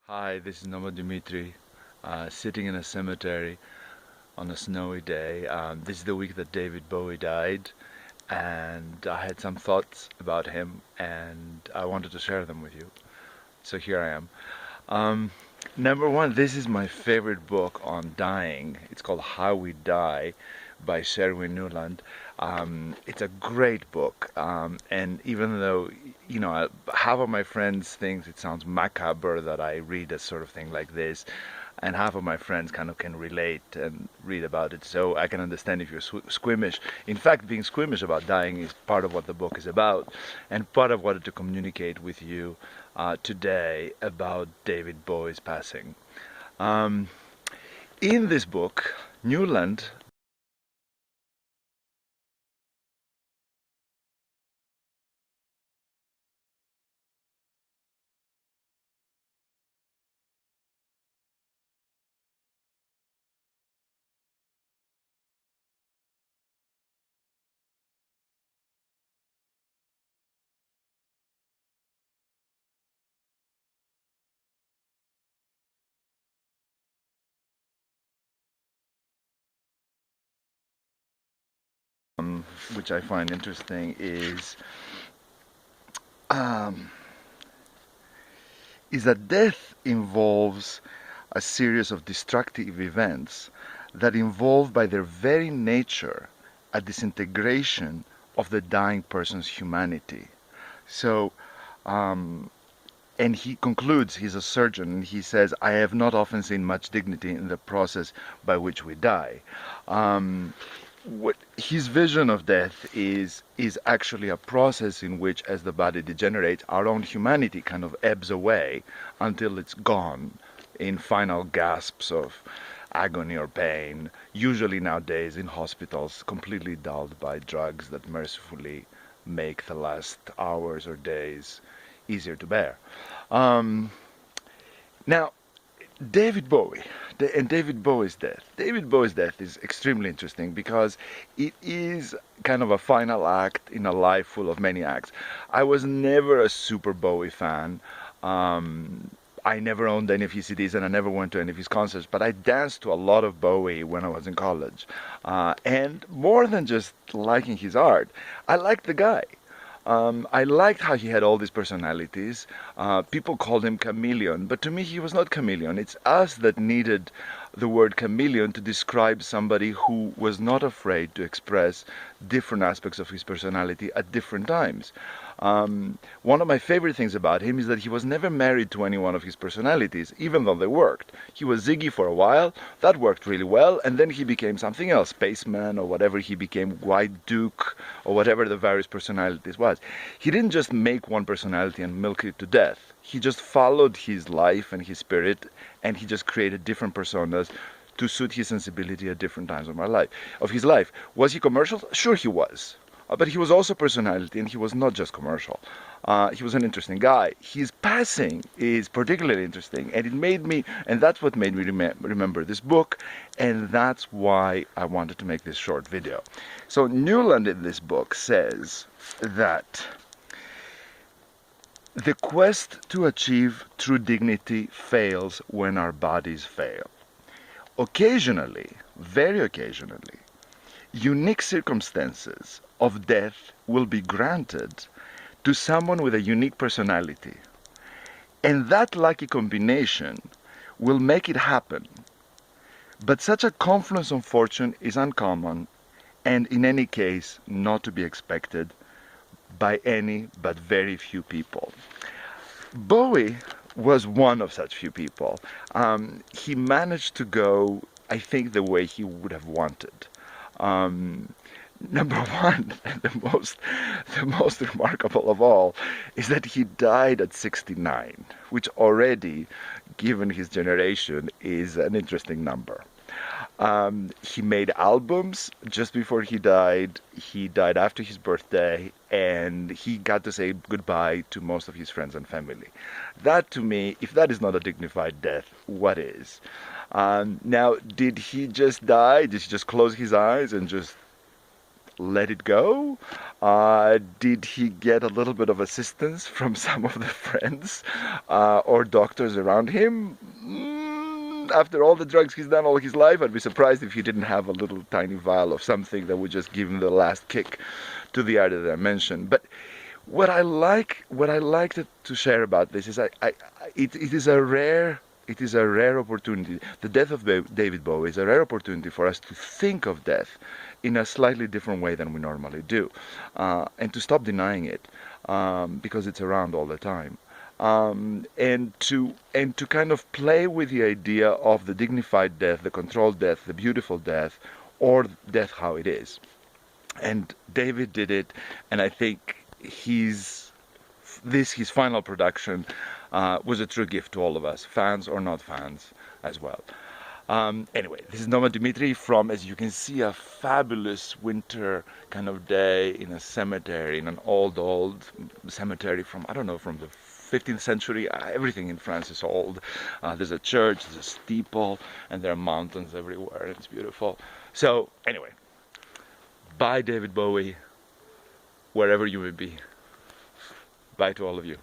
Hi, this is Noma Dimitri, sitting in a cemetery on a snowy day. This is the week that David Bowie died, and I had some thoughts about him, and I wanted to share them with you. So here I am. Um, Number one, this is my favorite book on dying. It's called How We Die by Sherwin Nuland. It's a great book, and even though half of my friends think it sounds macabre that I read a sort of thing like this, and half of my friends kind of can relate and read about it, so I can understand if you're squeamish. In fact, being squeamish about dying is part of what the book is about, and part of what I wanted to communicate with you today about David Bowie's passing. Um, in this book, Newland. Which I find interesting um, is that death involves a series of destructive events that involve by their very nature a disintegration of the dying person's humanity. So, um, and he concludes, he's a surgeon, and he says, I have not often seen much dignity in the process by which we die. Um, what his vision of death is actually a process in which, as the body degenerates, our own humanity kind of ebbs away until it's gone in final gasps of agony or pain, usually nowadays in hospitals, completely dulled by drugs that mercifully make the last hours or days easier to bear. Um, Now, David Bowie and David Bowie's death. David Bowie's death is extremely interesting because it is kind of a final act in a life full of many acts. I was never a super Bowie fan. Um, I never owned any of his CDs and I never went to any of his concerts, but I danced to a lot of Bowie when I was in college. And more than just liking his art, I liked the guy. I liked how he had all these personalities. People called him chameleon, but to me he was not chameleon. It's us that needed the word chameleon to describe somebody who was not afraid to express different aspects of his personality at different times. One of my favorite things about him is that he was never married to any one of his personalities, even though they worked. He was Ziggy for a while, that worked really well, and then he became something else, Spaceman or whatever he became, White Duke or whatever the various personalities was. He didn't just make one personality and milk it to death. He just followed his life and his spirit, and he just created different personas to suit his sensibility at different times of his life. Was he commercial? Sure, he was. But he was also personality, and he was not just commercial. He was an interesting guy. His passing is particularly interesting, and and that's what made me remember this book, and that's why I wanted to make this short video. So Newland in this book says that the quest to achieve true dignity fails when our bodies fail. Occasionally, very occasionally, unique circumstances of death will be granted to someone with a unique personality. And that lucky combination will make it happen. But such a confluence of fortune is uncommon and in any case not to be expected by any but very few people. Bowie was one of such few people. He managed to go, I think, the way he would have wanted. Um, Number one, the most remarkable of all, is that he died at 69, which already, given his generation, is an interesting number. He made albums just before he died. He died after his birthday, and he got to say goodbye to most of his friends and family. That, to me, if that is not a dignified death, what is? Now, did he just die? Did he just close his eyes and just let it go? Did he get a little bit of assistance from some of the friends or doctors around him? After all the drugs he's done all his life, I'd be surprised if he didn't have a little tiny vial of something that would just give him the last kick to the other dimension. But what I like to share about this is it is a rare opportunity. The death of David Bowie is a rare opportunity for us to think of death in a slightly different way than we normally do, and to stop denying it, because it's around all the time. And to kind of play with the idea of the dignified death, the controlled death, the beautiful death, or death how it is. And David did it, and I think his final production was a true gift to all of us, fans or not fans as well. Anyway, this is Noma Dimitri from, as you can see, a fabulous winter kind of day in a cemetery, in an old cemetery from, I don't know, from the 15th century. Everything in France is old. There's a church, there's a steeple, and there are mountains everywhere. It's beautiful. So, anyway, bye David Bowie, wherever you may be. Bye to all of you.